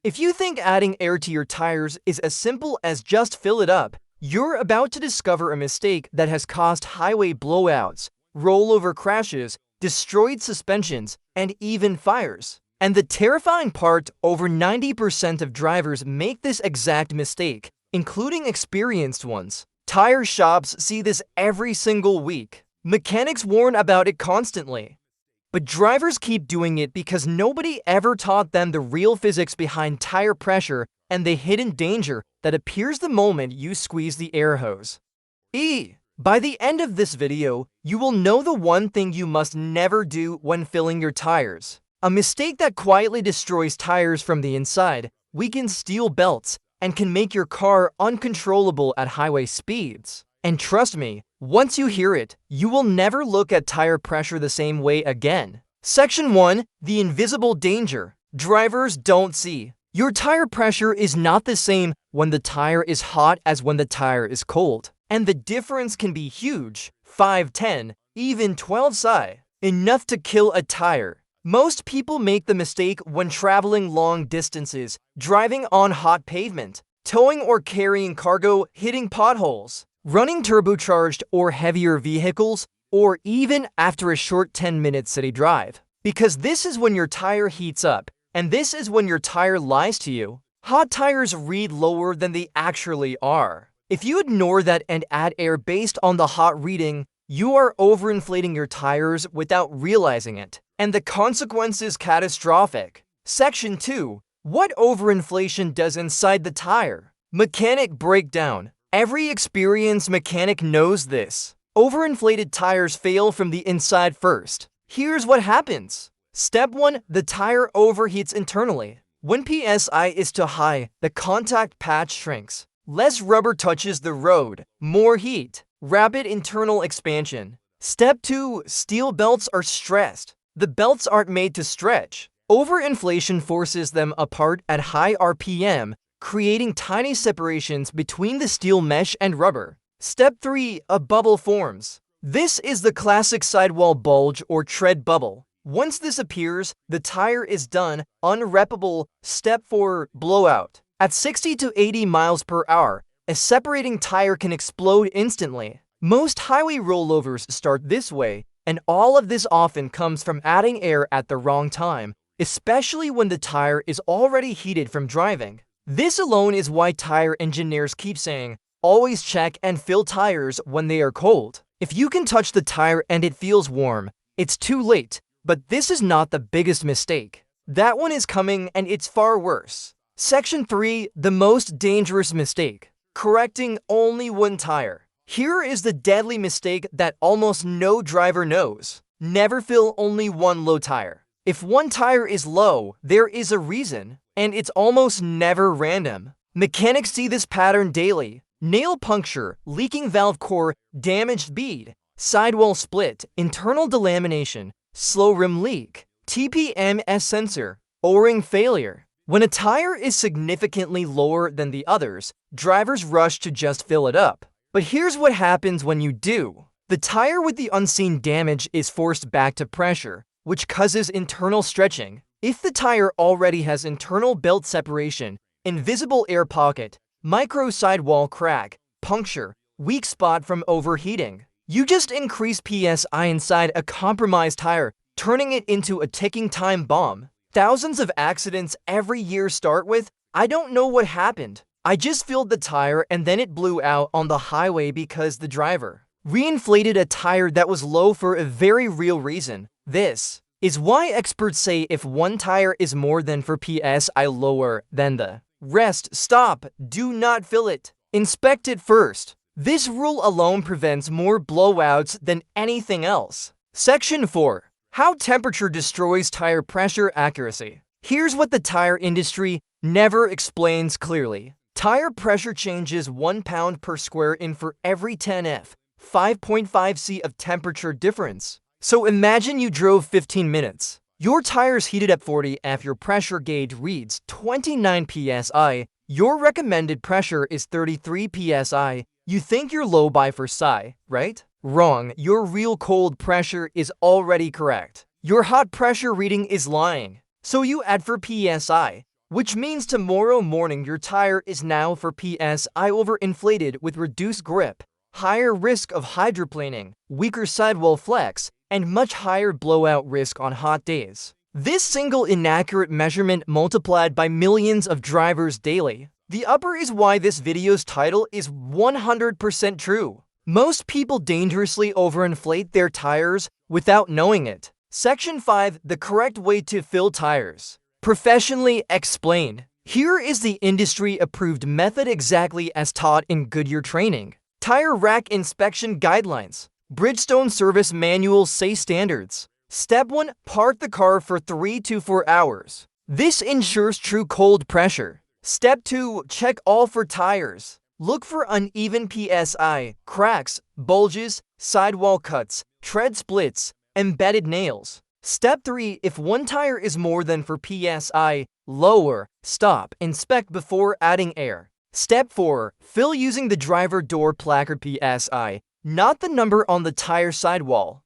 If you think adding air to your tires is as simple as just fill it up, you're about to discover a mistake that has caused highway blowouts, rollover crashes, destroyed suspensions, and even fires. And the terrifying part, over 90% of drivers make this exact mistake, including experienced ones. Tire shops see this every single week. Mechanics warn about it constantly. But drivers keep doing it because nobody ever taught them the real physics behind tire pressure and the hidden danger that appears the moment you squeeze the air hose. By the end of this video, you will know the one thing you must never do when filling your tires. A mistake that quietly destroys tires from the inside, weakens steel belts, and can make your car uncontrollable at highway speeds. And trust me, once you hear it, you will never look at tire pressure the same way again. Section 1. The invisible danger drivers don't see. Your tire pressure is not the same when the tire is hot as when the tire is cold. And the difference can be huge, 5, 10, even 12 psi, enough to kill a tire. Most people make the mistake when traveling long distances, driving on hot pavement, towing or carrying cargo, hitting potholes, running turbocharged or heavier vehicles, or even after a short 10-minute city drive. Because this is when your tire heats up, and this is when your tire lies to you. Hot tires read lower than they actually are. If you ignore that and add air based on the hot reading, you are overinflating your tires without realizing it. And the consequence is catastrophic. Section 2. What overinflation does inside the tire. Mechanic breakdown. Every experienced mechanic knows this. Overinflated tires fail from the inside first. Here's what happens. Step 1. The tire overheats internally. When PSI is too high, the contact patch shrinks. Less rubber touches the road. More heat. Rapid internal expansion. Step 2. Steel belts are stressed. The belts aren't made to stretch. Overinflation forces them apart at high RPM, creating tiny separations between the steel mesh and rubber. Step 3. A bubble forms. This is the classic sidewall bulge or tread bubble. Once this appears, the tire is done, unreppable. Step 4. Blowout. At 60 to 80 miles per hour, a separating tire can explode instantly. Most highway rollovers start this way, and all of this often comes from adding air at the wrong time, especially when the tire is already heated from driving. This alone is why tire engineers keep saying, always check and fill tires when they are cold. If you can touch the tire and it feels warm, it's too late. But this is not the biggest mistake. That one is coming, and it's far worse. Section 3. The most dangerous mistake. Correcting only one tire. Here is the deadly mistake that almost no driver knows. Never fill only one low tire. If one tire is low, there is a reason, and it's almost never random. Mechanics see this pattern daily. Nail puncture, leaking valve core, damaged bead, sidewall split, internal delamination, slow rim leak, TPMS sensor, O-ring failure. When a tire is significantly lower than the others, drivers rush to just fill it up. But here's what happens when you do. The tire with the unseen damage is forced back to pressure, which causes internal stretching. If the tire already has internal belt separation, invisible air pocket, micro sidewall crack, puncture, weak spot from overheating, you just increase PSI inside a compromised tire, turning it into a ticking time bomb. Thousands of accidents every year start with, I don't know what happened. I just filled the tire and then it blew out on the highway because the driver reinflated a tire that was low for a very real reason. This is why experts say if one tire is more than 4 PSI lower than the rest, stop, do not fill it. Inspect it first. This rule alone prevents more blowouts than anything else. Section 4. How temperature destroys tire pressure accuracy. Here's what the tire industry never explains clearly. Tire pressure changes 1 pound per square inch for every 10 F, 5.5 C of temperature difference. So imagine you drove 15 minutes. Your tires heated at 40 F, your pressure gauge reads 29 PSI, your recommended pressure is 33 PSI. You think you're low by 4 psi, right? Wrong, your real cold pressure is already correct. Your hot pressure reading is lying. So you add 4 PSI. which means tomorrow morning your tire is now 4 psi overinflated with reduced grip, higher risk of hydroplaning, weaker sidewall flex, and much higher blowout risk on hot days. This single inaccurate measurement multiplied by millions of drivers daily. The upper is why this video's title is 100% true. Most people dangerously overinflate their tires without knowing it. Section 5. The correct way to fill tires. Professionally explained. Here is the industry-approved method exactly as taught in Goodyear training. Tire rack inspection guidelines. Bridgestone service manuals say standards. Step 1. Park the car for 3 to 4 hours. This ensures true cold pressure. Step 2. Check all for tires. Look for uneven PSI, cracks, bulges, sidewall cuts, tread splits, embedded nails. Step 3. If one tire is more than 4 psi, lower, stop, inspect before adding air. Step 4. Fill using the driver door placard PSI, not the number on the tire sidewall.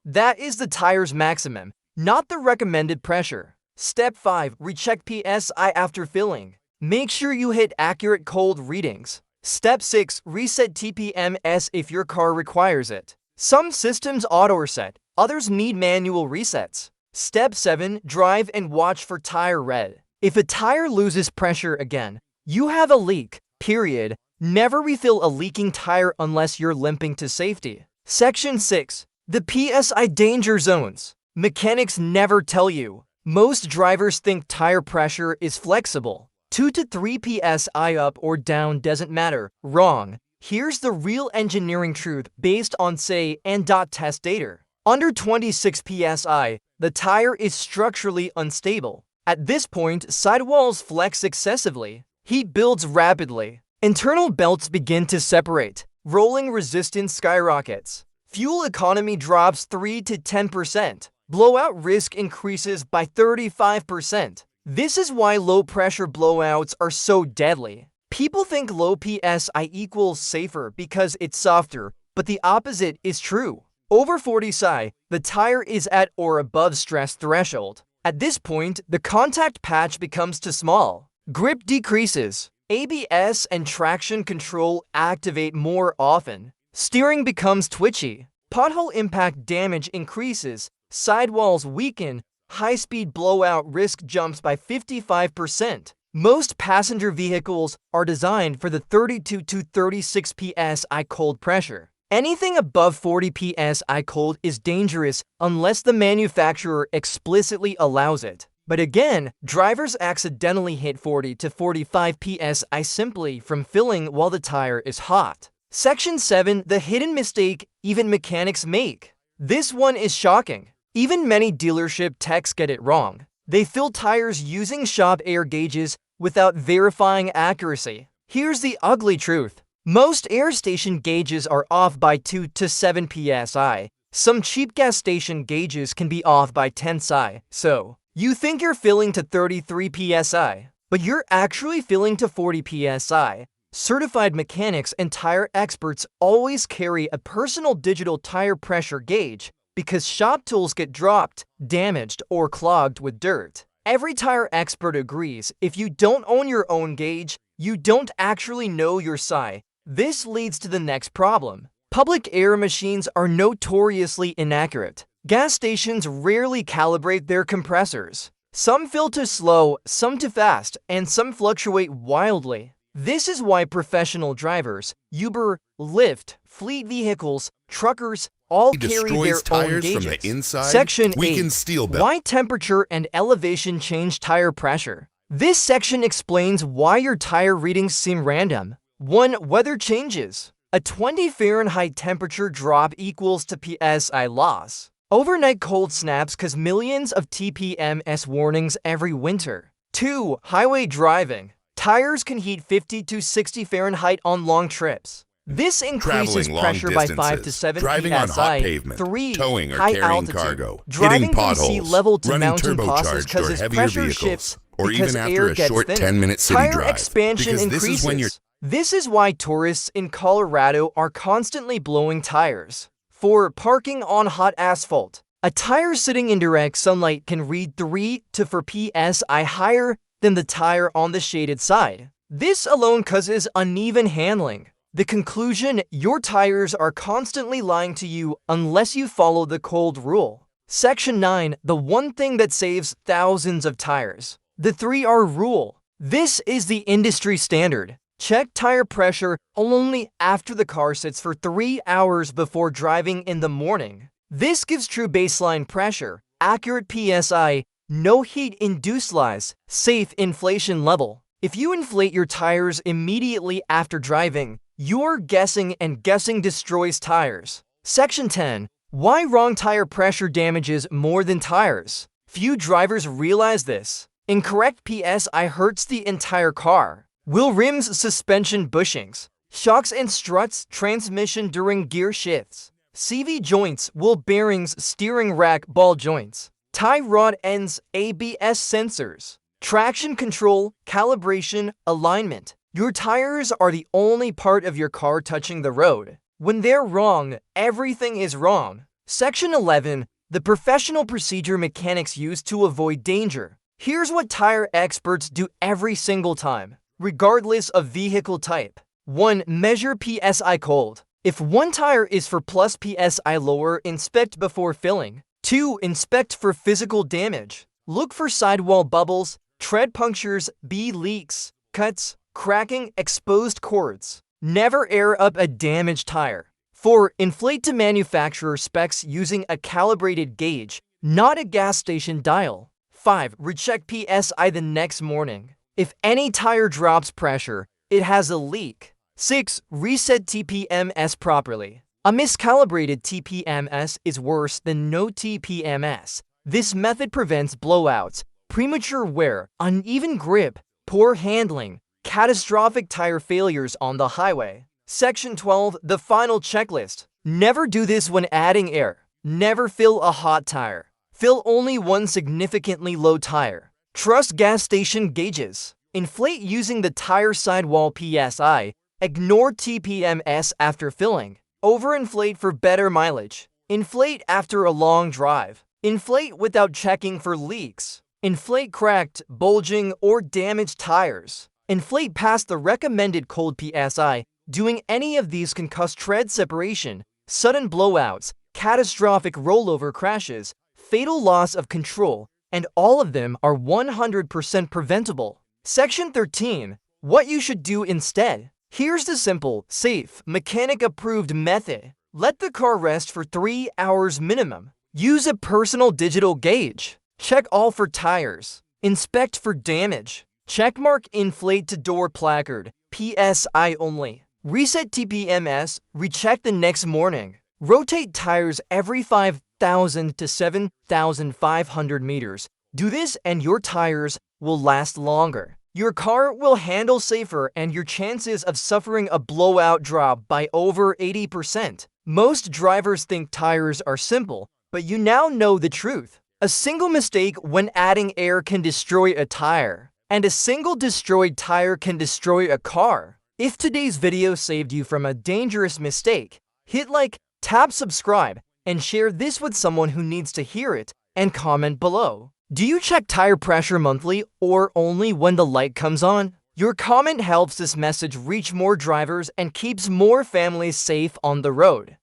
That is the tire's maximum, not the recommended pressure. Step 5. Recheck PSI after filling. Make sure you hit accurate cold readings. Step 6. Reset TPMS if your car requires it. Some systems auto-reset, others need manual resets. Step 7. Drive and watch for tire red. If a tire loses pressure again, you have a leak, period. Never refill a leaking tire unless you're limping to safety. Section 6. The PSI danger zones. Mechanics never tell you. Most drivers think tire pressure is flexible. 2 to 3 psi up or down doesn't matter. Wrong. Here's the real engineering truth based on say and test data. Under 26 psi, the tire is structurally unstable. At this point, sidewalls flex excessively. Heat builds rapidly. Internal belts begin to separate. Rolling resistance skyrockets. Fuel economy drops 3 to 10%. Blowout risk increases by 35%. This is why low-pressure blowouts are so deadly. People think low PSI equals safer because it's softer, but the opposite is true. Over 40 psi, the tire is at or above stress threshold. At this point, the contact patch becomes too small. Grip decreases. ABS and traction control activate more often. Steering becomes twitchy. Pothole impact damage increases. Sidewalls weaken. High-speed blowout risk jumps by 55%. Most passenger vehicles are designed for the 32 to 36 psi cold pressure. Anything above 40 psi cold is dangerous unless the manufacturer explicitly allows it. But again, drivers accidentally hit 40 to 45 psi simply from filling while the tire is hot. Section 7. The hidden mistake even mechanics make. This one is shocking. Even many dealership techs get it wrong. They fill tires using shop air gauges without verifying accuracy. Here's the ugly truth. Most air station gauges are off by 2 to 7 psi. Some cheap gas station gauges can be off by 10 psi. So, you think you're filling to 33 psi, but you're actually filling to 40 psi. Certified mechanics and tire experts always carry a personal digital tire pressure gauge because shop tools get dropped, damaged, or clogged with dirt. Every tire expert agrees if you don't own your own gauge, you don't actually know your psi. This leads to the next problem. Public air machines are notoriously inaccurate. Gas stations rarely calibrate their compressors. Some fill too slow, some too fast, and some fluctuate wildly. This is why professional drivers, Uber, Lyft, fleet vehicles, truckers, all carry their own gauges. From the inside, Section 8. weaken steel belt. Why temperature and elevation change tire pressure. This section explains why your tire readings seem random. 1. Weather changes. A 20 Fahrenheit temperature drop equals to PSI loss. Overnight cold snaps cause millions of TPMS warnings every winter. 2. Highway driving. Tires can heat 50 to 60 Fahrenheit on long trips. This increases pressure by 5 to 7 driving psi. on hot pavement, 3. towing or High carrying altitude. cargo, Driving hitting from sea potholes, level to running mountain passes turbocharged because or its heavier pressure vehicles, shifts or because even after air a gets short thinner. 10-minute city Tire drive. expansion Because increases. this is when you're This is why tourists in Colorado are constantly blowing tires. 4. Parking on hot asphalt. A tire sitting in direct sunlight can read 3 to 4 psi higher than the tire on the shaded side. This alone causes uneven handling. The conclusion: your tires are constantly lying to you unless you follow the cold rule. Section 9. The one thing that saves thousands of tires. The 3R rule. This is the industry standard. Check tire pressure only after the car sits for 3 hours before driving in the morning. This gives true baseline pressure, accurate PSI, no heat-induced lies, safe inflation level. If you inflate your tires immediately after driving, you're guessing, and guessing destroys tires. Section 10. Why wrong tire pressure damages more than tires. Few drivers realize this. Incorrect PSI hurts the entire car. Wheel rims, suspension bushings, shocks and struts, transmission during gear shifts, CV joints, wheel bearings, steering rack, ball joints, tie rod ends, ABS sensors, traction control, calibration, alignment. Your tires are the only part of your car touching the road. When they're wrong, everything is wrong. Section 11. The professional procedure mechanics use to avoid danger. Here's what tire experts do every single time, regardless of vehicle type. 1. Measure PSI cold. If one tire is for plus PSI lower, inspect before filling. 2. Inspect for physical damage. Look for sidewall bubbles, tread punctures, leaks, cuts, cracking, exposed cords. Never air up a damaged tire. 4. Inflate to manufacturer specs using a calibrated gauge, not a gas station dial. 5. Recheck PSI the next morning. If any tire drops pressure, it has a leak. 6. Reset TPMS properly. A miscalibrated TPMS is worse than no TPMS. This method prevents blowouts, premature wear, uneven grip, poor handling, catastrophic tire failures on the highway. Section 12. The final checklist. Never do this when adding air. Never fill a hot tire. Fill only one significantly low tire. Trust gas station gauges. Inflate using the tire sidewall PSI. Ignore TPMS after filling. Overinflate for better mileage. Inflate after a long drive. Inflate without checking for leaks. Inflate cracked, bulging, or damaged tires. Inflate past the recommended cold PSI. Doing any of these can cause tread separation, sudden blowouts, catastrophic rollover crashes, fatal loss of control, and all of them are 100% preventable. Section 13. What you should do instead. Here's the simple, safe, mechanic-approved method. Let the car rest for 3 hours minimum. Use a personal digital gauge. Check all for tires. Inspect for damage. Checkmark inflate to door placard, PSI only. Reset TPMS, recheck the next morning. Rotate tires every 5,000 to 7,500 meters. Do this and your tires will last longer. Your car will handle safer and your chances of suffering a blowout drop by over 80%. Most drivers think tires are simple, but you now know the truth. A single mistake when adding air can destroy a tire, and a single destroyed tire can destroy a car. If today's video saved you from a dangerous mistake, hit like, tap subscribe, and share this with someone who needs to hear it, and comment below. Do you check tire pressure monthly or only when the light comes on? Your comment helps this message reach more drivers and keeps more families safe on the road.